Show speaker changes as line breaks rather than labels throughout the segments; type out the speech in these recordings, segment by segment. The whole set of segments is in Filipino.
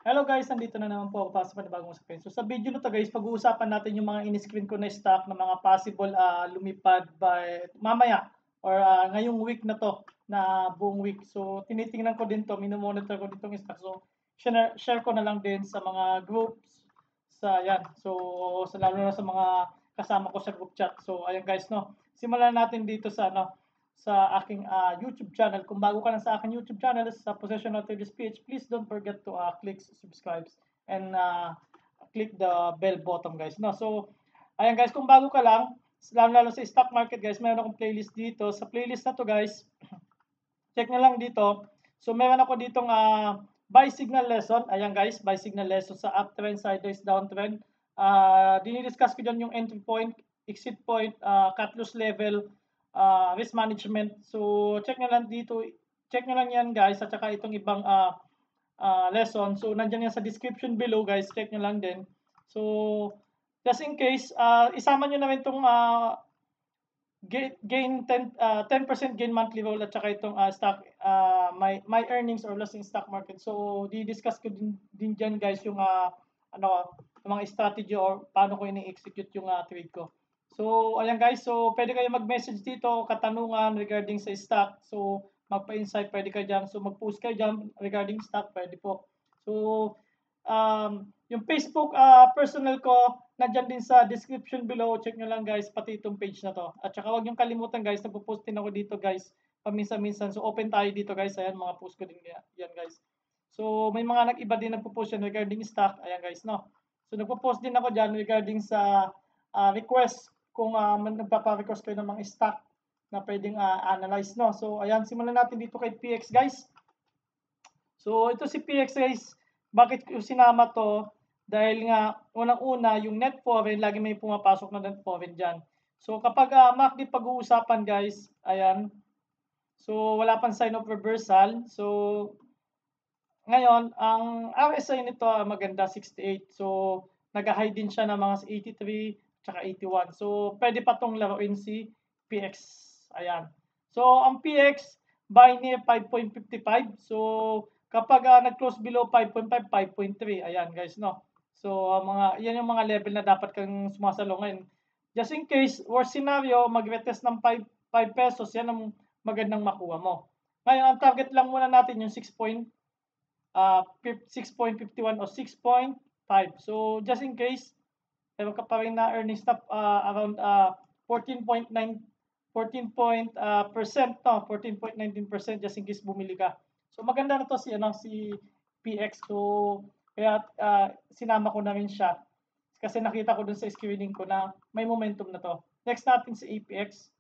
Hello guys, nandito na naman po ako para sa panibagong usapin. So sa video na to guys, pag-uusapan natin yung mga in-screen ko na stock na mga possible lumipad by mamaya or ngayong week na to, na buong week. So tinitingnan ko din to, minomonitor ko ditong stock. So share ko na lang din sa mga groups sa yan. So lalo na sa mga kasama ko sa group chat. So ayan guys, no. Simulan natin dito sa sa aking YouTube channel. Kung bago ka lang sa aking YouTube channel, sa Possession of This PH, please don't forget to click subscribe and click the bell button, guys. No? So, ayan guys, kung bago ka lang, lalo sa stock market, guys, meron akong playlist dito. Sa playlist na to, guys, check na lang dito. So, meron ako ditong buy signal lesson. Ayan guys, buy signal lesson sa uptrend, sideways, downtrend. Dinidiscuss ko dyan yung entry point, exit point, cut loss level, risk management. So, check nyo lang dito. Check nyo lang yan guys at saka itong ibang lesson. So, nandyan yan sa description below guys. Check nyo lang din. So, just in case, isama nyo na rin itong gain 10% gain monthly roll at saka itong stock my earnings or loss in stock market. So di-discuss ko din diyan guys yung yung mga strategy or paano ko ini-execute yung trade ko. So ayan guys, so pwede kayo mag-message dito katanungan regarding sa stock. So magpa-insight pwede kayo diyan. So mag-post kayo diyan regarding stock, pwede po. So yung Facebook personal ko, nandiyan din sa description below. Check nyo lang guys, pati itong page na to. At saka huwag nyo kalimutan guys, nagpo-post din ako dito guys, paminsan-minsan. So open tayo dito guys, ayan mga post ko din yan guys. So may mga nag-iba din nagpo-post yan regarding stock, ayan guys no. So nagpo-post din ako dyan regarding sa request kung nagpapa-request kayo ng mga stock na pwedeng analyze no. So ayan, simulan natin dito kay PX guys. So ito si PX guys, bakit ko sinama to? Dahil nga unang-una yung net foreign, lagi may pumapasok na net foreign diyan. So kapag MACD pag-uusapan guys, ayan. So wala pang sign of reversal. So ngayon, ang RSI nito maganda 68. So nag-high din siya ng mga 83 tsaka 81. So pwede pa tong laruin si PX. Ayan. So ang PX buy near 5.55. So kapag nag-close below 5.5, 5.3. Ayan guys, no. So yan yung mga level na dapat kang sumasalo ngayon. Just in case, worst scenario, mag-retest ng 5 pesos, yan ang magandang makuha mo. Ngayon, ang target lang muna natin yung 6.51 o 6.5. So, just in case, meron ka pa rin na earnings na around 14.9 percent, no? 14.19% just in case bumili ka. So, maganda na to si PX. So, kaya sinama ko na rin siya. Kasi nakita ko dun sa screening ko na may momentum na to. Next natin si APX.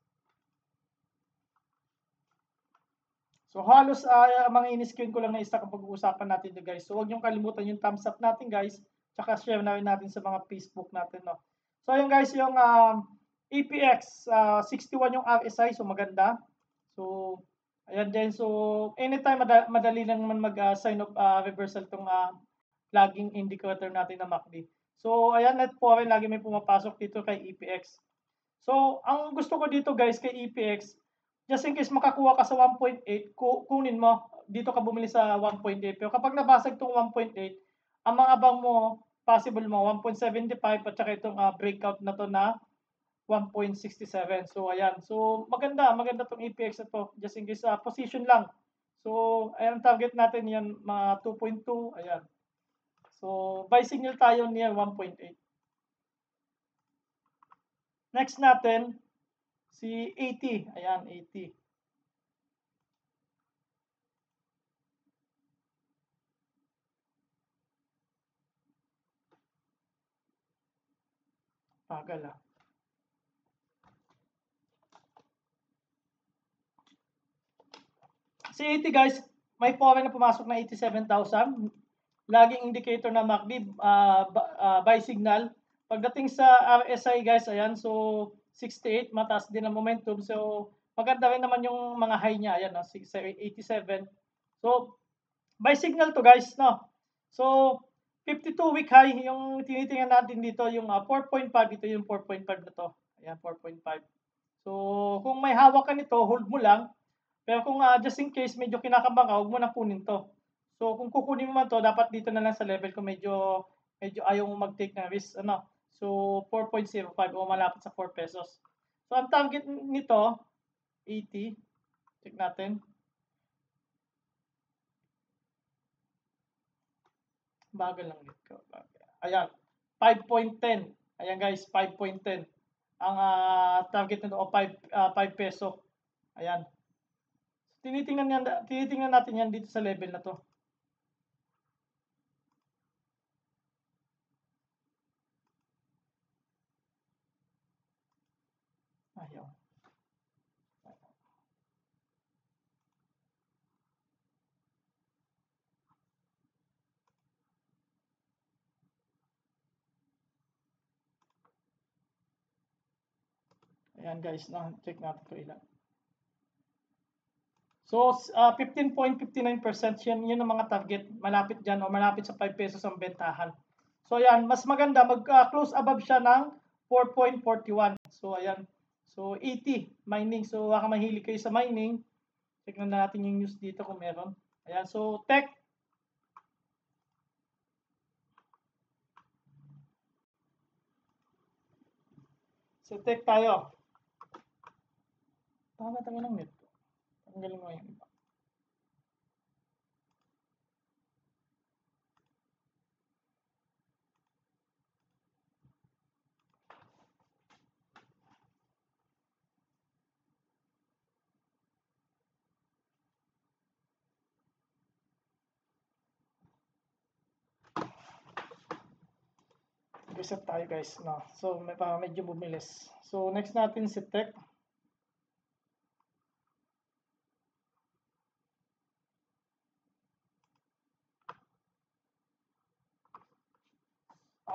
So halos mga in-screen ko lang na isa kapag uusapan natin ito guys. So huwag niyong kalimutan yung thumbs up natin guys. Tsaka share na rin natin sa mga Facebook natin. No? So ayun guys, yung APX, 61 yung RSI. So maganda. So ayan din. So anytime madali lang naman mag-sign of reversal itong lagging indicator natin na MACD. So ayan, net foreign, lagi may pumapasok dito kay EPX. So ang gusto ko dito guys kay EPX, just in case makakuha ka sa 1.8, kunin mo, dito ka bumili sa 1.8. Pero kapag nabasag itong 1.8, ang mga abang mo, possible mo, 1.75 at saka itong breakout na to na 1.67. So, ayan. So, maganda itong EPX na to. Just in case position lang. So, ayan, target natin yan, mga 2.2. Ayan. So, buy signal tayo near 1.8. Next natin, si 80. Ayan, 80. Tagal ah. Si 80 guys, may foreign na pumasok na 87,000. Laging indicator na MACD, buy signal. Pagdating sa RSI guys, ayan, so 68, mataas din ang momentum. So maganda rin naman yung mga high niya, ayan, 87. So buy signal to guys, no. So 52-week high yung tinitingnan natin dito, yung 4.5, ito yung 4.5 na to. Ayan, 4.5. So kung may hawak ka nito, hold mo lang. Pero kung just in case medyo kinakabahan ka, huwag mo na kunin to. So kung kukunin mo man to, dapat dito na lang sa level ko medyo ayaw mo mag-take ng risk, ano. So 4.05 o malapit sa 4 pesos. So ang target nito 80. Check natin. Bagal lang dito. Ayan, 5.10. Ayan guys, 5.10. Ang target nito o 5 peso. Ayan. Tinitingnan natin yan dito sa level na to. Ayaw. Ayan guys, check natin ko ilan. So 15.59% yun ang mga target. Malapit dyan o malapit sa 5 pesos ang bentahan. So ayan, mas maganda mag-close above siya ng 4.41. So ayan. So 80 mining. So baka mahilig kayo sa mining. Tignan natin yung news dito kung meron. Ayan, so tech. So tech tayo. Bakit ang ilang net? Ang galing mo yung iba. Reset tayo guys. No? So may medyo bumilis. So next natin si tech.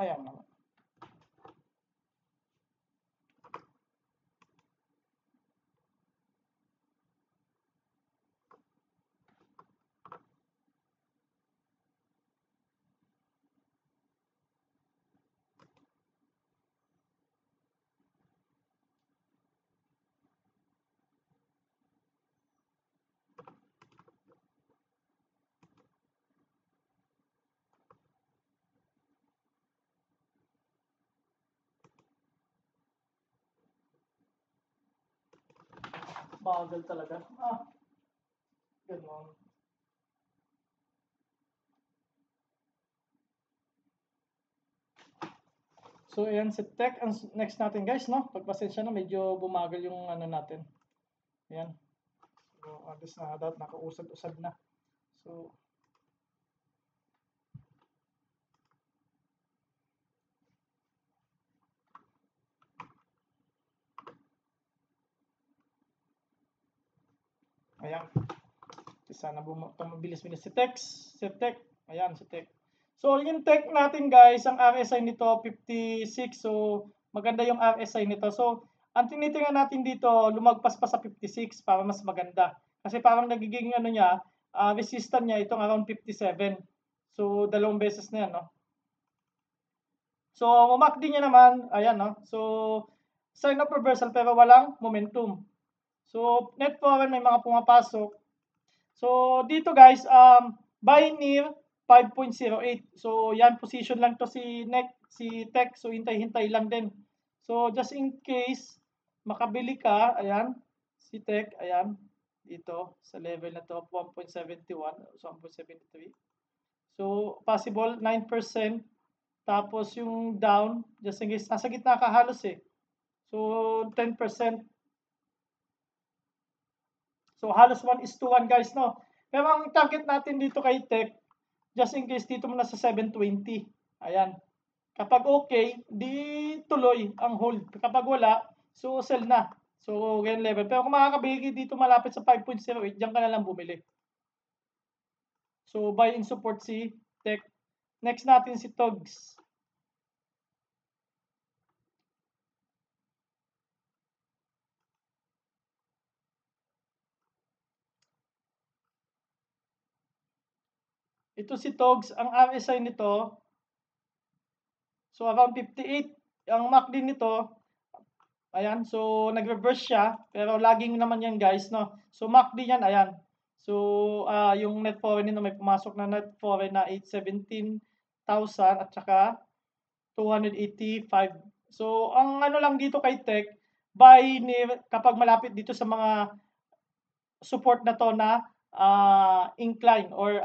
Ayan naman. Bagal talaga. Ganun. So, ayan si tech. Ang next natin guys, no? Pagpasensya na, medyo bumagal yung ano natin. Ayan. So, alis na dapat nakausad-usad na. So, ayan. Sana mabilis-bilis si tech. Si tech. Ayan, si tech. So, yung tech natin guys, ang RSI nito 56. So, maganda yung RSI nito. So, ang tinitingnan natin dito, lumagpas pa sa 56 para mas maganda. Kasi parang nagiging ano niya, resistant niya itong around 57. So, dalawang beses na yan, no? So, MACD niya naman, ayan, no? So, sign of reversal pero walang momentum. So, net foreign may mga pumapasok. So, dito guys, buy near 5.08. So, yan, position lang to si tech. So, hintay-hintay lang din. So, just in case, makabili ka, ayan, si tech, ayan, dito, sa level na to, 1.71, so 1.73. So, possible, 9%. Tapos, yung down, just in case, nasa gitna ka halos eh. So, 10%. So, halos 1:1 guys, no? Pero ang target natin dito kay tech, just in case dito muna sa 720. Ayan. Kapag okay, di tuloy ang hold. Kapag wala, so sell na. So, ganyan level. Pero kung makakabigay dito malapit sa 5.08, diyan ka na lang bumili. So, buy in support si tech. Next natin si TOGS. Ito si TOGS, ang RSI nito, so around 58. Ang MACD nito, ayan, so nag-reverse siya, pero laging naman yan guys, no? So MACD yan, ayan. So, yung net foreign nito may pumasok na net foreign na 817,000 at saka 285. So, ang ano lang dito kay Tech, kapag malapit dito sa mga support na to na incline or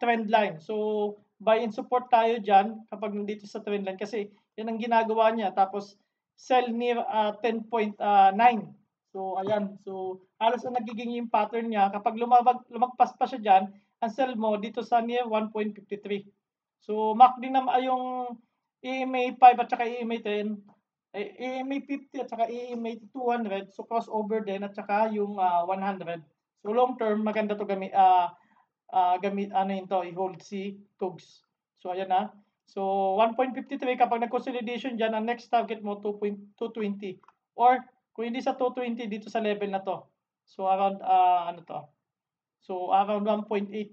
trend line. So, buy and support tayo dyan kapag nandito sa trend line kasi yan ang ginagawa niya. Tapos, sell near 10.9. So, ayan. So, halos ang nagiging yung pattern niya. Kapag lumagpas pa siya dyan, ang sell mo dito sa near 1.53. So, MACD naman yung EMA 5 at saka EMA 10, EMA 50 at saka EMA 200. So, crossover din at saka yung 100. So, long term, maganda to gamit ano yun to, i-hold si TUGS. So, ayan na. So, 1.53 kapag nag-consolidation dyan, ang next target mo 2.220. Or, kung hindi sa 220, dito sa level na to. So, around, ano to? So, around 1.8.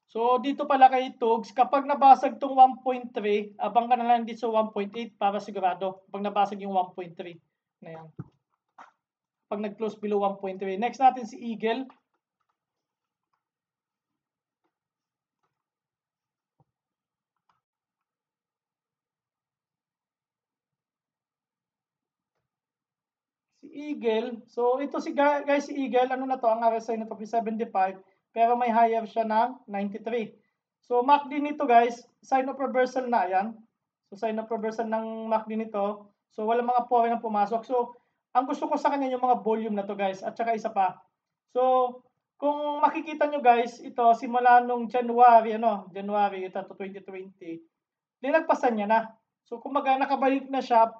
So, dito pala kay TUGS, kapag nabasag tong 1.3, abang ka na lang dito sa 1.8 para sigurado. Kapag nabasag yung 1.3 na yan. Pag nag-close below 1.3. Next natin si Eagle. Si Eagle, so ito si guys, si Eagle, ano na to, ang RSI na to 75, pero may higher siya ng 93. So MACD nito guys, sign of reversal na yan. So sign of reversal ng MACD nito. So wala mga foreign na pumasok. So ang gusto ko sa kanya yung mga volume na to guys, at saka isa pa. So kung makikita nyo guys, ito simula nung January ito to 2020, linagpasan niya na. So kumbaga nakabalik na siya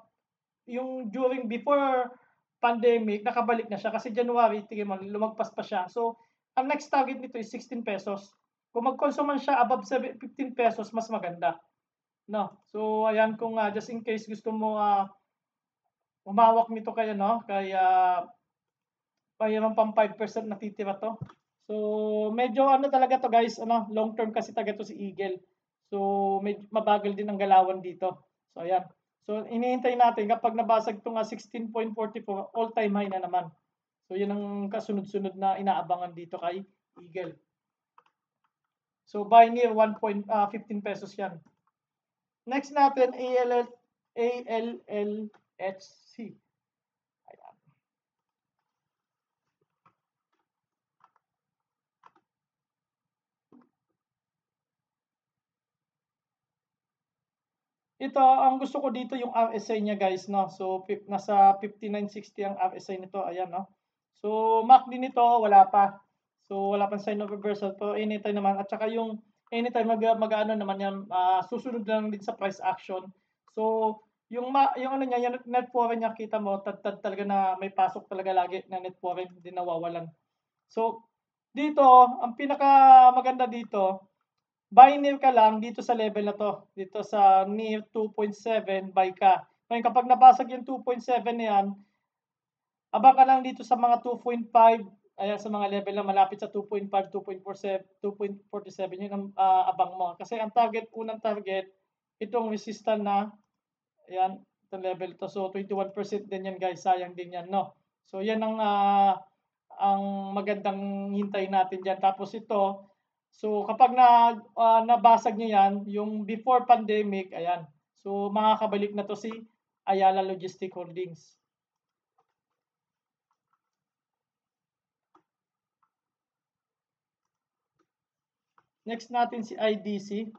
yung before pandemic, nakabalik na siya kasi January, tingin mo, lumagpas pa siya. So, ang next target nito is 16 pesos. Kung mag-consume siya above 15 pesos, mas maganda. No? So, ayan, kung just in case gusto mo umawak nito kaya, no? Kaya, mayroon pang 5% natitira to. So, medyo ano talaga to guys, long term kasi talaga to si Eagle. So, mabagal din ang galawan dito. So, ayan. So, iniintay natin kapag nabasag ito nga 16.44, all-time high na naman. So, yun ang kasunod-sunod na inaabangan dito kay Eagle. So, buy near 1.15 pesos yan. Next natin, ALLHC. Ayan. Ito, ang gusto ko dito yung RSI niya guys, no? So, nasa 5960 ang RSI nito, ayan, no? So, MACD nito, wala pa. So, wala pang sign of reversal. Pero anytime naman, at saka yung anytime mag-ano naman yan, susunod lang din sa price action. So, yung ano niya, yung net foreign niya, kita mo, tad talaga na may pasok talaga lagi na net foreign, hindi nawawalan. So, dito, ang pinaka maganda dito, buy near ka lang dito sa level na to. Dito sa near 2.7, buy ka. Ngayon, kapag nabasag yung 2.7 na yan, abang ka lang dito sa mga 2.5, ayan, sa mga level na malapit sa 2.5, 2.47, yun ang abang mo. Kasi ang unang target, itong resistant na, ayan, itong level to. So, 21% din yan guys, sayang din yan, no? So, yan ang magandang hintay natin dyan. Tapos ito, so kapag nabasag nyo yan, yung before pandemic, ayan. So makakabalik na to si Ayala Logistic Holdings. Next natin si IDC.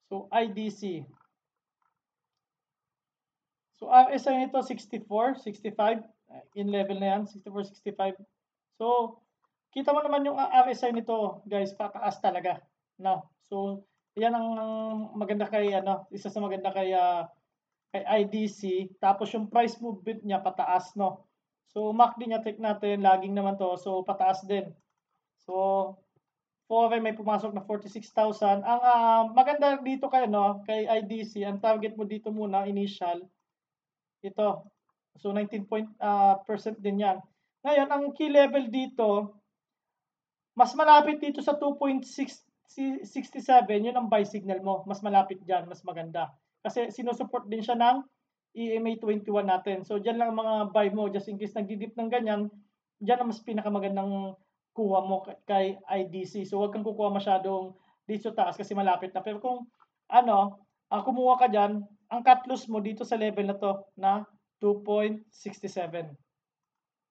So IDC. So RSI nito 64, 65 in level na yan, 64, 65. So kita mo naman yung RSI nito, guys, pataas talaga, no? So yan ang maganda kay isa sa maganda kay IDC. Tapos yung price movement niya pataas, no? So MACD niya, check natin, laging naman to. So pataas din. So foreign may pumasok na 46,000. Ang maganda dito kay IDC, ang target mo dito muna initial ito. So 19% din 'yan. Ngayon, ang key level dito Mas malapit dito sa 2.67, yun ang buy signal mo. Mas malapit dyan, mas maganda. Kasi sinusupport din siya ng EMA 21 natin. So, dyan lang ang mga buy mo. Just in case nagdidip ng ganyan, dyan ang mas pinakamagandang kuha mo kay IDC. So, huwag kang kukuha masyadong dito sa taas kasi malapit na. Pero kung kumuha ka dyan, ang cut loss mo dito sa level na to na 2.67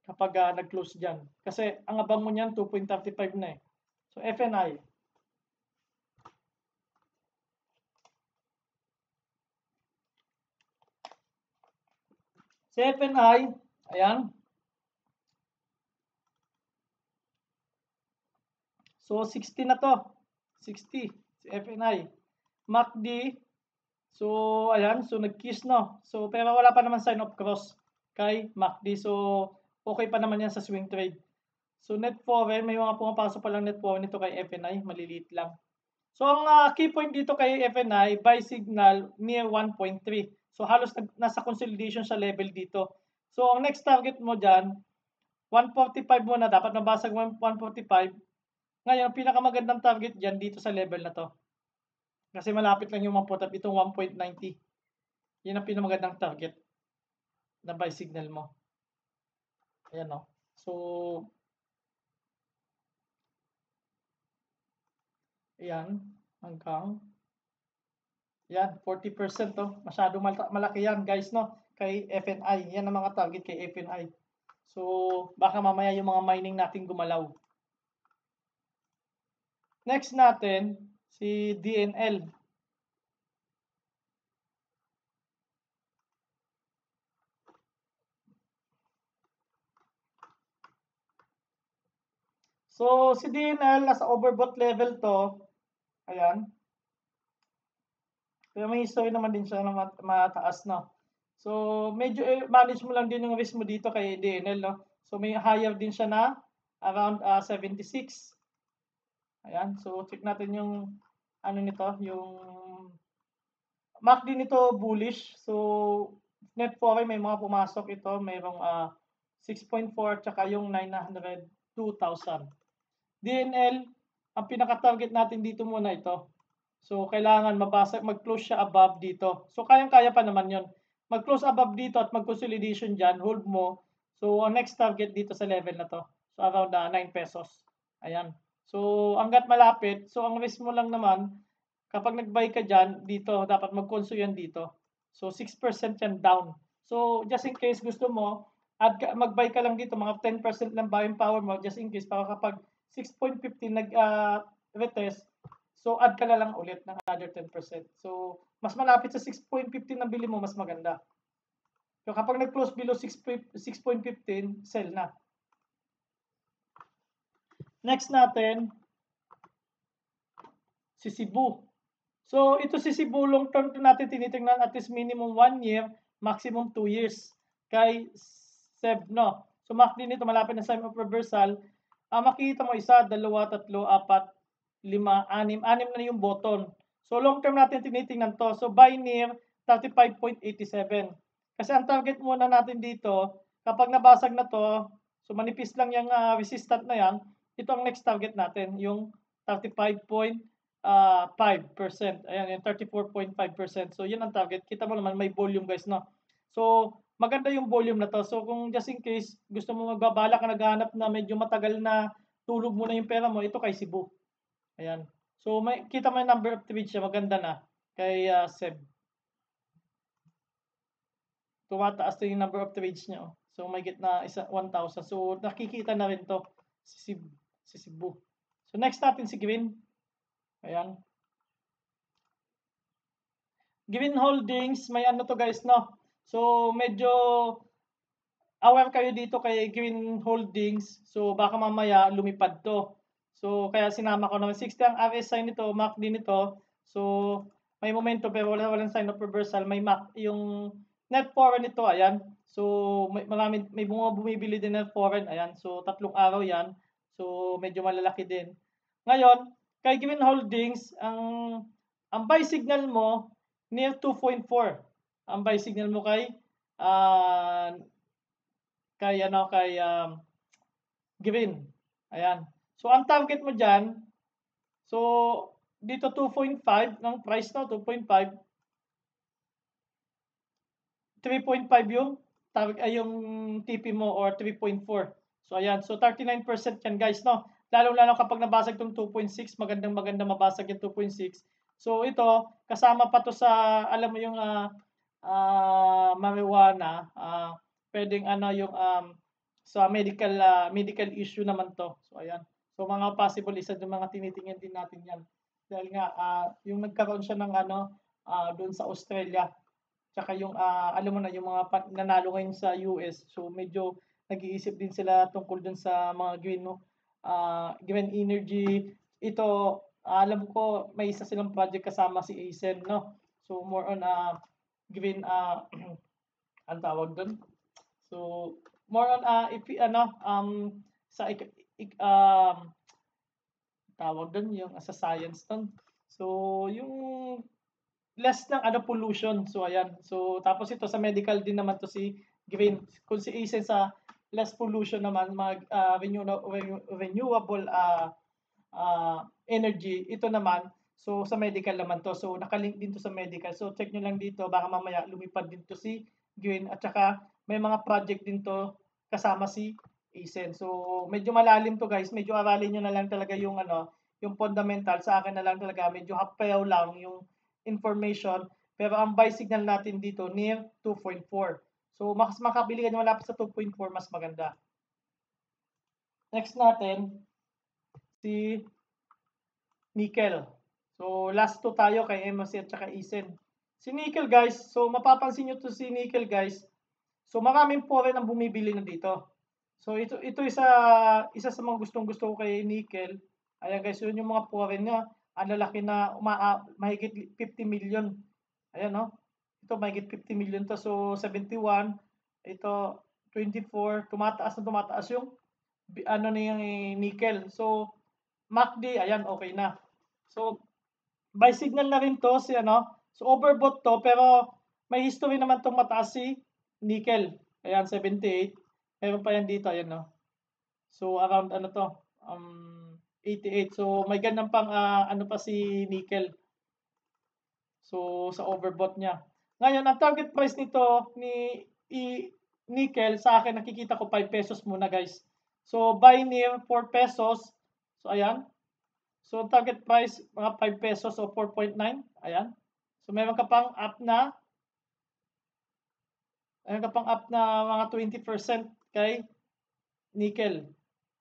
kapag nag-close dyan. Kasi ang abang mo niyan 2.35 na eh. So FNI. Sa FNI, ayan. So 60 na to. 60 si FNI. MACD, so ayan, so nag-kiss no. So pero wala pa naman sign of cross kay MACD. So okay pa naman yan sa swing trade. So net foreign, may mga pumapasok pa lang net foreign nito kay FNI, maliliit lang. So ang key point dito kay FNI, buy signal near 1.3. So halos nasa consolidation sa level dito. So ang next target mo dyan, 145 muna, dapat nabasag 145. Ngayon, ang pinakamagandang target dyan dito sa level na to. Kasi malapit lang yung maputap itong 1.90. Yan ang pinakamagandang target na buy signal mo. Ayan o. So, ayan, hanggang yan, 40% to. Masyadong malaki yan, guys, no? Kay FNI. Yan ang mga target kay FNI. So, baka mamaya yung mga mining natin gumalaw. Next natin, si DNL. So, si DNL, nasa overbought level to. Ayan. Pero may history naman din siya na mataas, no? So, medyo manage mo lang din yung risk mo dito kay DNL, no? So, may higher din siya na around 76. Ayan. So, check natin yung ano nito, yung MACD nito bullish. So, net foreign may mga pumasok ito. Mayroong 6.4 tsaka yung 902,000. DNL, ang pinaka-target natin dito muna ito. So, kailangan mag-close siya above dito. So, kayang-kaya pa naman yon. Mag-close above dito at mag-consolidation dyan, hold mo. So, ang next target dito sa level na to. So, around 9 pesos. Ayan. So, hanggat malapit, so ang risk mo lang naman, kapag nag-buy ka dyan, dito, dapat mag-conso yan dito. So, 6% yan down. So, just in case gusto mo, mag-buy ka lang dito, mga 10% lang buying power mo, just in case, para kapag 6.15 retest, so add ka na lang ulit ng another 10%. So, mas malapit sa 6.15 na bili mo, mas maganda. So, kapag nag-close below 6.15, sell na. Next natin, si Cebu. So, ito si Cebu, long term natin tinitingnan at least minimum 1 year, maximum 2 years. Kay SEB, no? So, MACD nito, malapit na sign of reversal. Makikita mo, 1, 2, 3, 4, 5, 6 na yung button. So, long term natin tinitingnan to. So, buy near 35.87. Kasi ang target muna natin dito, kapag nabasag na to, so manipis lang yung resistant na yan, ito ang next target natin, yung 35.5%. Ayan, yung 34.5%. So, yun ang target. Kita mo naman, may volume, guys, no? So, maganda yung volume na to. So, kung just in case gusto mo magbabala ka, naghahanap na medyo matagal na tulog mo na yung pera mo, ito kay Cebu. Ayan. So, kita mo yung number of trades siya, maganda na kay SEB. Tumataas to yung number of trades niya. Oh. So, may get na 1,000. So, nakikita na rin to si Cebu. So, next natin si Green. Ayan. Green Holdings, may ano to guys, no? So, medyo aware kayo dito kay Green Holdings. So, baka mamaya lumipad to. So, kaya sinama ko naman 60 ang RSI nito, MACD nito. So, may momento pero walang sign of reversal. May yung net foreign nito, ayan. So, may mga bumibili din net foreign, ayan. So, 3 araw yan. So, medyo malalaki din. Ngayon, kay Green Holdings, ang buy signal mo near 2.4. Ang buy signal mo kay Green. Ayan. So, ang target mo dyan, so, dito 2.5 ng price, no? 2.5. 3.5 yung yung TP mo or 3.4. So ayan, so 39% yan guys, no. Lalong-lalo kapag nabasag tong 2.6, magandang mabasag yung 2.6. So ito, kasama pa to sa alam mo yung marijuana, pwedeng ano yung sa medical issue naman to. So ayan. So mga possible isa ng mga tinitingnan din natin yan. Dahil nga yung nagkaroon siya ng doon sa Australia. Tsaka yung alam mo na yung mga nanalo ngayon sa US. So medyo nag-iisip din sila tungkol dun sa mga green energy. Ito alam ko may isa silang project kasama si ASEN, no. So more on green ang tawag dun. So more on if sa tawag dun yung sa science dun. So yung less ng pollution. So ayan. So tapos ito sa medical din naman to si green. Kung si Asen sa less pollution naman mag renewable energy. Ito naman so sa medical naman to. So nakalink din to sa medical. So check nyo lang dito baka mamaya lumipad din to si green at saka may mga project din to kasama si Asen. So medyo malalim to guys. Medyo aralin nyo na lang talaga yung yung fundamental. Sa akin na lang talaga medyo hapayaw lang yung information, pero ang buy signal natin dito near 2.4. So mas makabili ka malapit sa 2.4 mas maganda. Next natin si nickel. So last two tayo kay MSC at saka Isen. Si nickel guys, so mapapansin nyo to si nickel guys. So maraming foreign ang bumibili na dito. So ito isa sa mga gustong-gusto ko kay nickel. Ayan guys, yun yung mga foreign niya. Ang lalaki na mahigit 50 million. Ayan no. Ito mahigit 50 million to. So 71, ito 24, tumataas yung na yung nickel. So MACD, ayan okay na. So buy signal na rin to si So overbought to pero may history naman tong mataas si nickel. Ayan 78. Meron pa yan dito, ayan no. So around 88. So may ganun pang pa si nickel. So sa overbought niya. Ngayon ang target price nito ni nickel sa akin nakikita ko 5 pesos muna guys. So buy near 4 pesos. So ayan. So target price mga 5 pesos o 4.9. Ayan. So meron ka pang up na mga 20% kay nickel.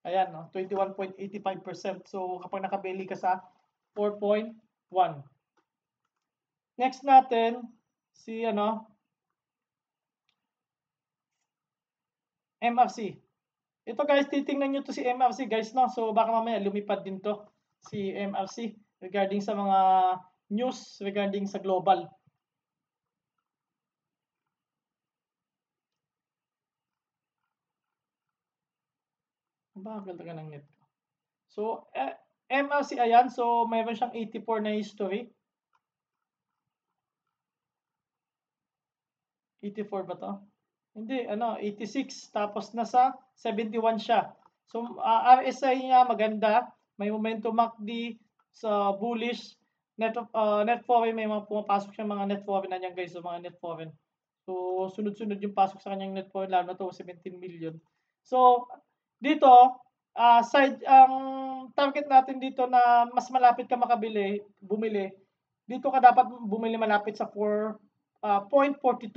Ayan, no? 21.85%. So, kapag nakabili ka sa 4.1. Next natin, si MRC. Ito guys, titingnan nyo to si MRC guys, no? So, baka mamaya lumipad din to si MRC regarding sa mga news regarding sa global. Bagal talaga ng net ko. So, MRC ayan. So, mayroon siyang 84 na history. 84 ba to? Hindi, 86. Tapos nasa 71 siya. So, RSI niya maganda. May momentum MACD sa bullish. Net foreign, may mga pumapasok siyang mga net foreign na niyan guys. So, mga net foreign. So, sunod-sunod yung pasok sa kanyang net foreign. Lalo na to, 17 million. So, dito, ang target natin dito na mas malapit ka bumili, dito ka dapat bumili malapit sa 4.42.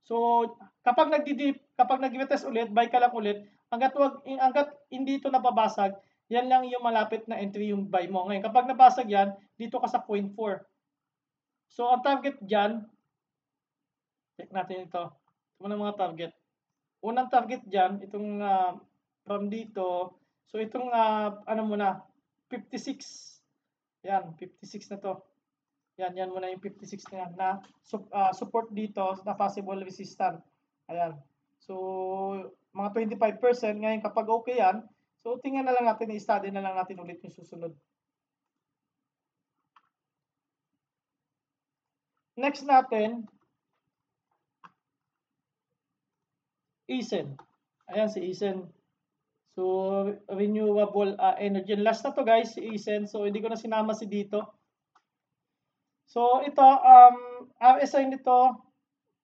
So, kapag nag-retest ulit, buy ka lang ulit, hangga't hindi ito napabasag, yan lang yung malapit na entry yung buy mo. Ngayon, kapag nabasag yan, dito ka sa 0.4. So, ang target dyan, check natin ito. Ito muna mga target. Unang target dyan, itong from dito, so itong muna, 56. Yan, 56 na to. Yan muna yung 56 na yan na support dito na possible resistance. Ayan. So, mga 25%. Ngayon, kapag okay yan, so tingnan na lang natin, i-study na lang natin ulit yung susunod. Next natin, Isen. Ayan si Isen. So, renewable energy. And last na to guys, si Isen. So, hindi ko na sinama si dito. So, ito, RSI nito,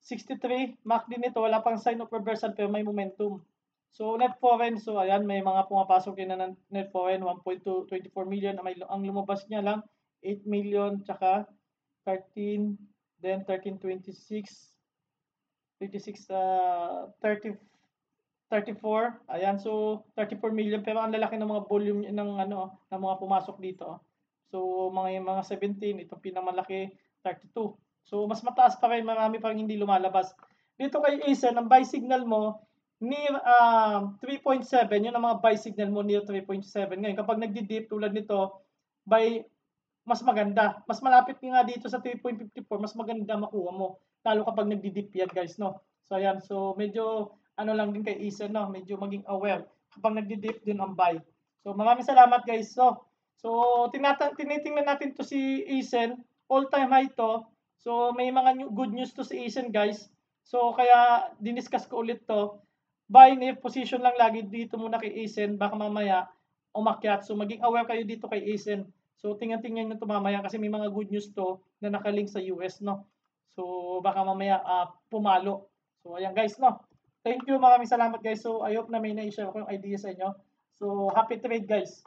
63. MACD nito, wala pang sign of reversal pero may momentum. So, net foreign, so ayan, may mga pumapasok din na net foreign, 1.24 million. Ang lumabas niya lang, 8 million, tsaka 13, then 13, 26, 26, 30, 34. Ayan, so 34 million pero ang lalaki ng mga volume ng ano ng mga pumasok dito. So mga 17, itong pinakamalaki 32. So mas mataas pa rin, marami pa rin hindi lumalabas. Dito kay Asian, ang buy signal mo near 3.7, yun ang mga buy signal mo near 3.7. Ngayon kapag nagdi-dip tulad nito, by mas maganda. Mas malapit nga dito sa 3.54, mas maganda makuha mo. Lalo kapag nagdi-dip yan guys, no? So ayan, so medyo ano lang din kay Ethan, no? Medyo maging aware kapag nagdi-dip din ang buy. So maraming salamat guys. So tinitingnan natin to si Ethan, all-time high to. So may mga good news to si Ethan guys. So kaya diniscuss ko ulit to. Buy near position lang lagi dito muna kay Ethan, baka mamaya umakyat. So maging aware kayo dito kay Ethan. So tingnan-tingnan nyo ito mamaya kasi may mga good news to na nakalink sa US, no? So baka mamaya pumalo. So ayan guys, no? Thank you, maraming salamat guys. So I hope na may na-share ko yung idea sa inyo. So happy trade guys.